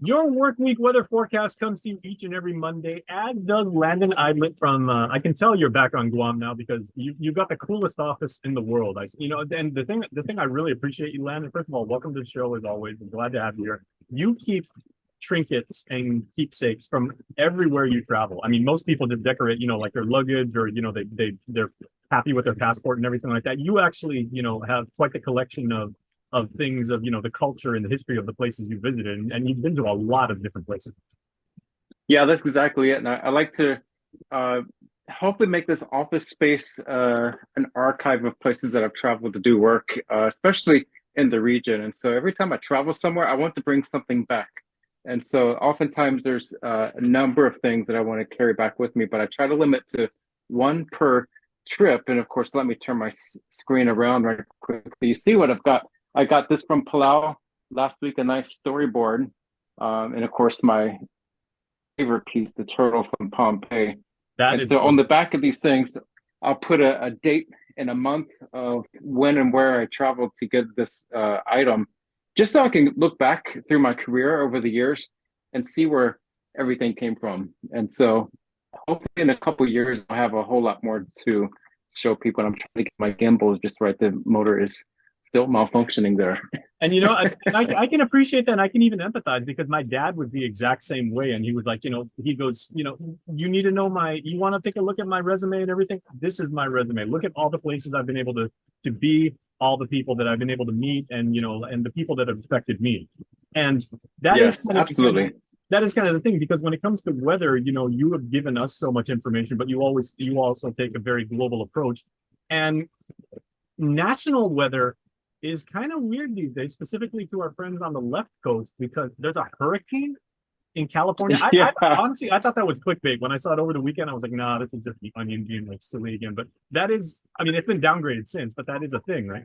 Your work week weather forecast comes to you each and every Monday, as does Landon Idlet from. I can tell you're back on Guam now because you got the coolest office in the world. And the thing I really appreciate you, Landon. First of all, welcome to the show as always. I'm glad to have you here. You keep trinkets and keepsakes from everywhere you travel. I mean, most people just decorate, like their luggage or they're happy with their passport and everything like that. You actually, have quite the collection of things of the culture and the history of the places you visited, and you've been to a lot of different places. Yeah, that's exactly it. And I like to uh, hopefully make this office space an archive of places that I've traveled to do work, especially in the region. And so every time I travel somewhere, I want to bring something back. And so oftentimes there's a number of things that I want to carry back with me, but I try to limit to one per trip. And of course, let me turn my screen around right quickly. You see what I've got? I got this from Palau last week, a nice storyboard. And of course, my favorite piece, the turtle from Pompeii. That And is so on cool. the back of these things, I'll put a date and a month of when and where I traveled to get this item, just so I can look back through my career over the years and see where everything came from. And so hopefully in a couple of years, I'll have a whole lot more to show people. And I'm trying to get my gimbal just right. The motor is still malfunctioning there. And I can appreciate that, and I can even empathize because my dad was the exact same way, and he was like, he goes, you need to know you want to take a look at my resume and everything. This is my resume. Look at all the places I've been able to be, all the people that I've been able to meet, and and the people that have affected me. And that is Yes, kind of absolutely. that is kind of the thing because when it comes to weather, you have given us so much information, but you also take a very global approach, and national weather is kind of weird these days, specifically to our friends on the left coast, because there's a hurricane in California. I Yeah. honestly I thought that was clickbait. When I saw it over the weekend, I was like, nah, this is just the onion being like silly again. But that is, I mean, it's been downgraded since, but that is a thing, right?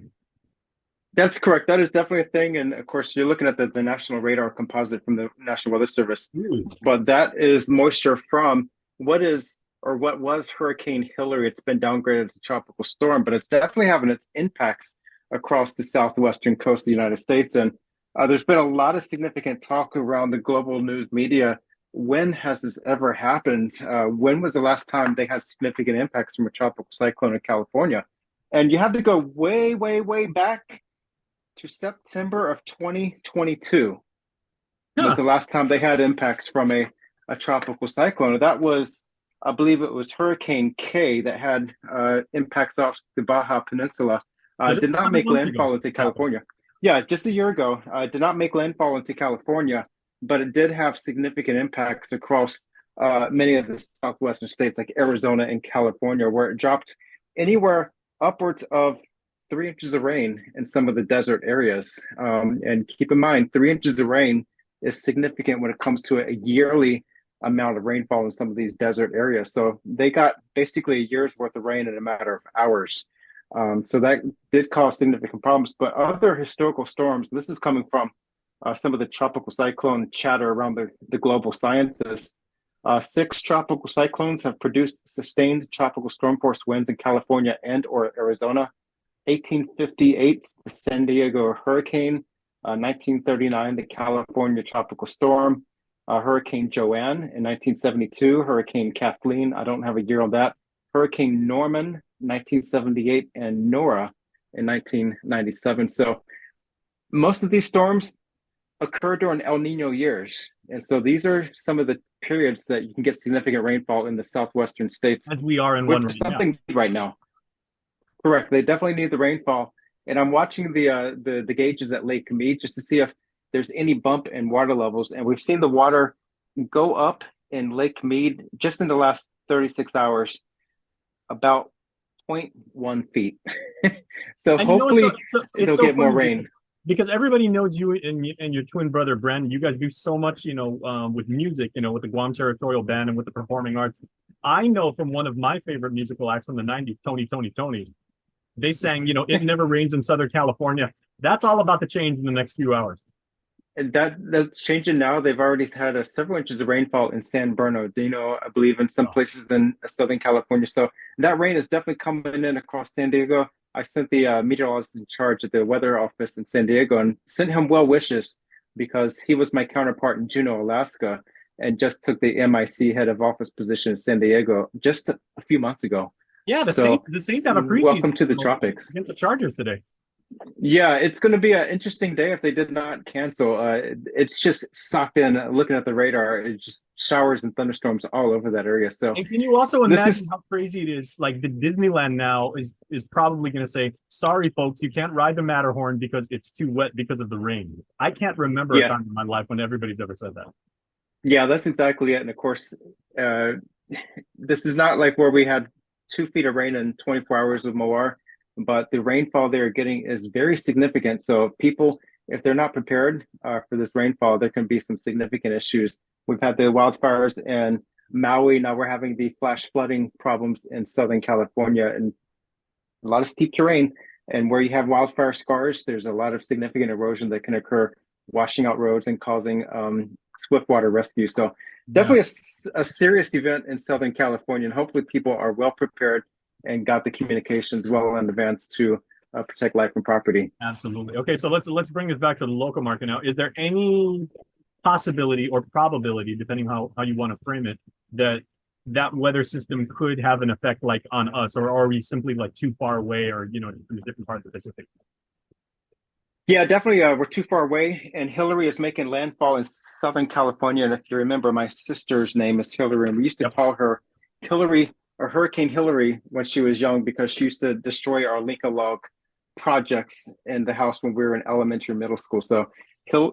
That's correct. That is definitely a thing. And of course, you're looking at the National Radar Composite from the National Weather Service, Ooh. but that is moisture from what was Hurricane Hillary. It's been downgraded to tropical storm, but it's definitely having its impacts across the southwestern coast of the United States. And there's been a lot of significant talk around the global news media. When has this ever happened? When was the last time they had significant impacts from a tropical cyclone in California? And you have to go way, way, way back to September of 2022 was Huh. the last time they had impacts from a tropical cyclone. That was, I believe it was Hurricane K that had impacts off the Baja Peninsula. So just Did a not couple make months ago landfall into happened. California. Yeah, just a year ago. Did not make landfall into California, but it did have significant impacts across many of the southwestern states like Arizona and California, where it dropped anywhere upwards of 3 inches of rain in some of the desert areas. And keep in mind, 3 inches of rain is significant when it comes to a yearly amount of rainfall in some of these desert areas. So they got basically a year's worth of rain in a matter of hours. So that did cause significant problems. But other historical storms, this is coming from some of the tropical cyclone chatter around the global scientists. Six tropical cyclones have produced sustained tropical storm force winds in California and or Arizona. 1858, the San Diego hurricane. 1939, the California tropical storm. Hurricane Joanne in 1972. Hurricane Kathleen, I don't have a year on that. Hurricane Norman, 1978, and Nora in 1997. So most of these storms occur during El Nino years. And so these are some of the periods that you can get significant rainfall in the southwestern states, As we are in one which right is now. something right now. Correct. They definitely need the rainfall. And I'm watching the gauges at Lake Mead just to see if there's any bump in water levels. And we've seen the water go up in Lake Mead just in the last 36 hours, about zero point 0.1 feet. So And it's so, hopefully it's they'll so get more funny rain. because everybody knows you and your twin brother Brandon. You guys do so much, with music, with the Guam Territorial Band and with the performing arts. I know from one of my favorite musical acts from the '90s, Tony. They sang, "It Never Rains in Southern California." That's all about to change in the next few hours. And that's changing now. They've already had several inches of rainfall in San Bernardino, I believe, in some Oh, places in Southern California. So that rain is definitely coming in across San Diego. I sent the meteorologist in charge at the weather office in San Diego and sent him well wishes because he was my counterpart in Juneau, Alaska, and just took the MIC head of office position in San Diego just a few months ago. Yeah, So The Saints have a preseason welcome to the tropics. against the Chargers today. Yeah, it's going to be an interesting day if they did not cancel. It's just sucked in looking at the radar. It's just showers and thunderstorms all over that area. So And can you also this imagine is how crazy it is? Like the Disneyland now is probably going to say, "Sorry, folks, you can't ride the Matterhorn because it's too wet because of the rain." I can't remember a yeah, time in my life when everybody's ever said that. yeah, that's exactly it. And of course, uh, this is not like where we had 2 feet of rain in 24 hours with Moar, but the rainfall they're getting is very significant. So people, if they're not prepared for this rainfall, there can be some significant issues. We've had the wildfires in Maui. Now we're having the flash flooding problems in Southern California and a lot of steep terrain. And where you have wildfire scars, there's a lot of significant erosion that can occur, washing out roads and causing swift water rescue. So Yeah, definitely a serious event in Southern California, and hopefully people are well prepared and got the communications well in advance to protect life and property. absolutely. Okay, so let's bring this back to the local market now. Is there any possibility or probability, depending how you want to frame it, that that weather system could have an effect like on us, or are we simply like too far away, or in a different part of the Pacific? Yeah, definitely. We're too far away, and Hillary is making landfall in Southern California. And if you remember, my sister's name is Hillary, and we used to Yep. call her Hillary or Hurricane Hillary when she was young because she used to destroy our Lincoln log projects in the house when we were in elementary and middle school. So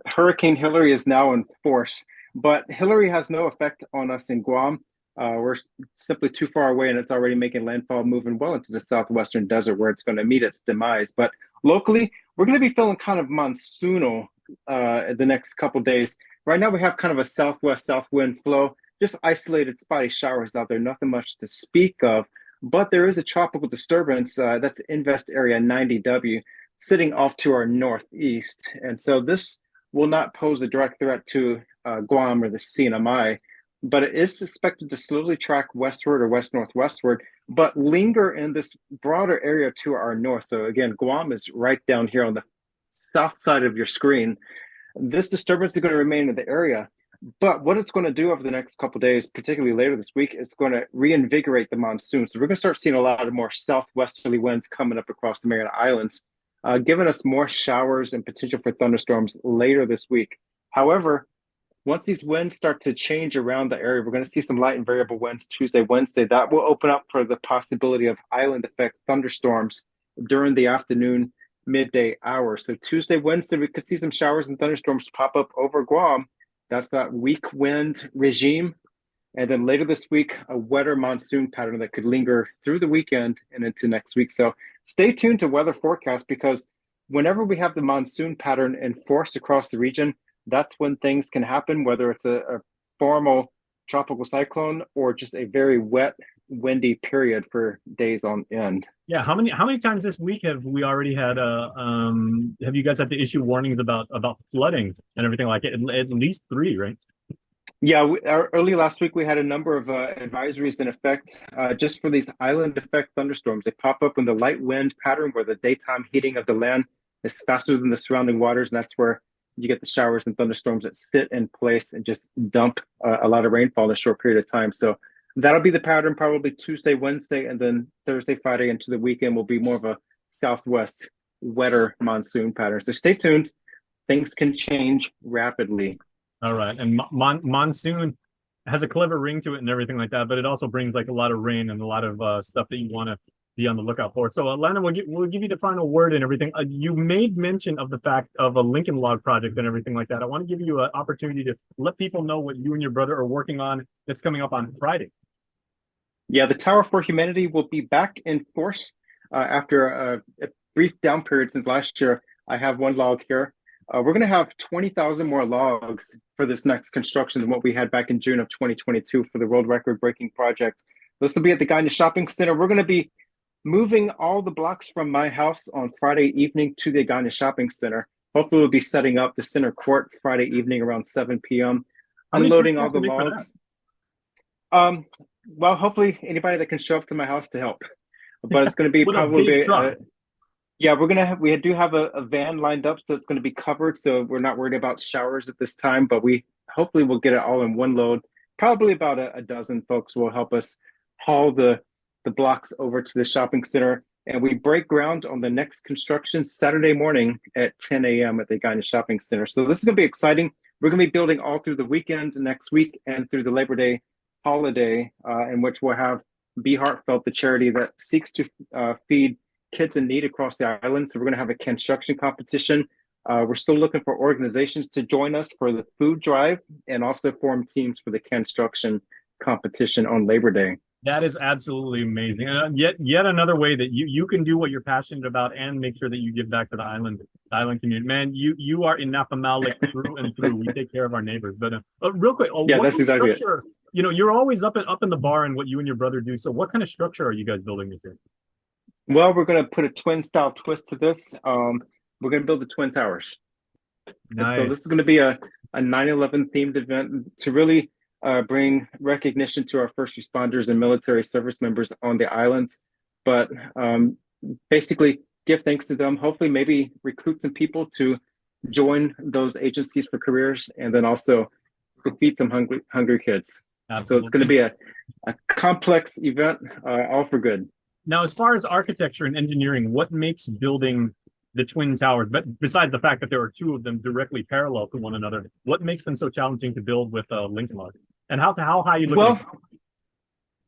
Hurricane Hillary is now in force, but Hillary has no effect on us in Guam. We're simply too far away, and it's already making landfall, moving well into the southwestern desert where it's going to meet its demise. But locally, we're going to be feeling kind of monsoonal the next couple days. Right now, we have kind of a southwest south wind flow, just isolated spotty showers out there, nothing much to speak of. But there is a tropical disturbance that's Invest Area 90W sitting off to our northeast. And so this will not pose a direct threat to Guam or the CNMI, but it is suspected to slowly track westward or west northwestward, but linger in this broader area to our north. So again, Guam is right down here on the south side of your screen. This disturbance is going to remain in the area, but what it's going to do over the next couple of days, particularly later this week, is going to reinvigorate the monsoon. So we're going to start seeing a lot of more southwesterly winds coming up across the Mariana Islands, giving us more showers and potential for thunderstorms later this week. However, once these winds start to change around the area, we're going to see some light and variable winds Tuesday, Wednesday. That will open up for the possibility of island effect thunderstorms during the afternoon, midday hours. So Tuesday, Wednesday, we could see some showers and thunderstorms pop up over Guam. That's that weak wind regime. And then later this week, a wetter monsoon pattern that could linger through the weekend and into next week. So stay tuned to weather forecast because whenever we have the monsoon pattern in force across the region, that's when things can happen, whether it's a formal tropical cyclone or just a very wet, windy period for days on end. Yeah, how many times this week have we already had have you guys had to issue warnings about flooding and everything like it? At least three, right? Yeah, early last week we had a number of advisories in effect just for these island effect thunderstorms. They pop up in the light wind pattern where the daytime heating of the land is faster than the surrounding waters, and that's where you get the showers and thunderstorms that sit in place and just dump a lot of rainfall in a short period of time. So that'll be the pattern probably Tuesday, Wednesday, and then Thursday, Friday into the weekend will be more of a southwest wetter monsoon pattern. So stay tuned. Things can change rapidly. All right, and monsoon has a clever ring to it and everything like that, but it also brings like a lot of rain and a lot of stuff that you want to be on the lookout for. So, Landon, we'll give you the final word and everything. You made mention of the fact of a Lincoln Log project and everything like that. I want to give you an opportunity to let people know what you and your brother are working on that's coming up on Friday. Yeah, the Tower for Humanity will be back in force after a brief down period since last year. I have one log here. We're going to have 20,000 more logs for this next construction than what we had back in June of 2022 for the world record breaking project. This will be at the Gaina Shopping Center. We're going to be moving all the blocks from my house on Friday evening to the Gaina Shopping Center. Hopefully, we'll be setting up the center court Friday evening around 7 p.m., unloading all the logs. Well, hopefully anybody that can show up to my house to help. But it's going to be probably Yeah, we do have a van lined up, so it's gonna be covered. So we're not worried about showers at this time, but we hopefully we'll get it all in one load. Probably about a dozen folks will help us haul the blocks over to the shopping center. And we break ground on the next construction Saturday morning at 10 a.m. at the Guyana Shopping Center. So this is gonna be exciting. We're gonna be building all through the weekend next week and through the Labor Day holiday, in which we'll have Be Heartfelt, the charity that seeks to feed kids in need across the island. So we're going to have a construction competition. We're still looking for organizations to join us for the food drive and also form teams for the construction competition on Labor Day. That is absolutely amazing. Yet another way that you can do what you're passionate about and make sure that you give back to the island community. Man, you are in Napamalik through and through. We take care of our neighbors. But real quick, Yeah, what that's exactly it. structure? You know, you're always up in the bar and what you and your brother do. So what kind of structure are you guys building this year? Well, we're going to put a twin style twist to this. We're going to build the Twin Towers. And so Nice. this is going to be a 9/11 themed event to really bring recognition to our first responders and military service members on the islands, but basically give thanks to them. Hopefully, maybe recruit some people to join those agencies for careers, and then also to feed some hungry kids. So it's going to Absolutely. be a complex event, all for good. Now, as far as architecture and engineering, what makes building the Twin Towers, but besides the fact that there are two of them directly parallel to one another, what makes them so challenging to build with Lincoln Log? And how high are you looking Well, at?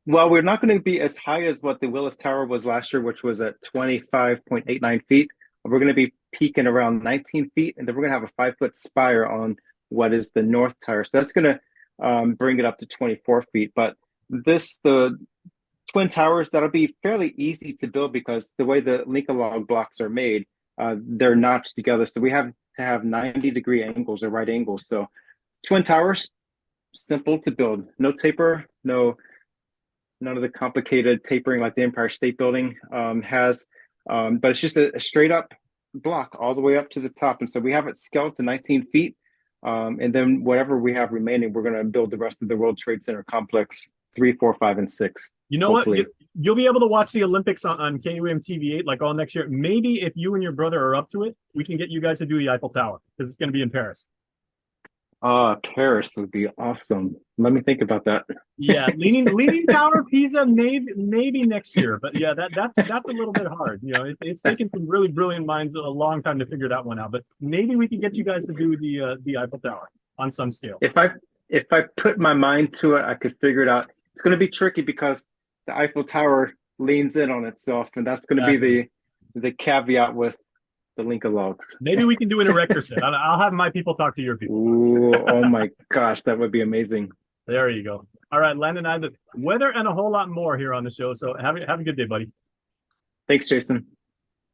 well, we're not going to be as high as what the Willis Tower was last year, which was at 25.89 feet. We're going to be peaking around 19 feet, and then we're going to have a 5 foot spire on what is the North Tower. So that's going to bring it up to 24 feet. But the Twin Towers, that'll be fairly easy to build because the way the Lincoln log blocks are made, they're notched together. So we have to have 90-degree angles or right angles. So Twin Towers, simple to build. No taper, none of the complicated tapering like the Empire State Building has. But it's just a straight up block all the way up to the top. And so we have it scaled to 19 feet. And then whatever we have remaining, we're going to build the rest of the World Trade Center complex 3, 4, 5, and 6. You know what? Hopefully. You'll be able to watch the Olympics on KUM TV8 like all next year. Maybe if you and your brother are up to it, we can get you guys to do the Eiffel Tower because it's going to be in Paris. Paris would be awesome. Let me think about that. Yeah, leaning tower, Pisa, maybe next year, but yeah, that's a little bit hard. You know, it's taken some really brilliant minds a long time to figure that one out. But maybe we can get you guys to do the Eiffel Tower on some scale. If I put my mind to it, I could figure it out. It's going to be tricky because the Eiffel Tower leans in on itself, and that's going to be the caveat with the Lincoln logs. Maybe we can do an erector set. I'll have my people talk to your people. Ooh, oh my gosh, that would be amazing. There you go. All right, Landon and I, the weather and a whole lot more here on the show. So have a good day, buddy. Thanks, Jason.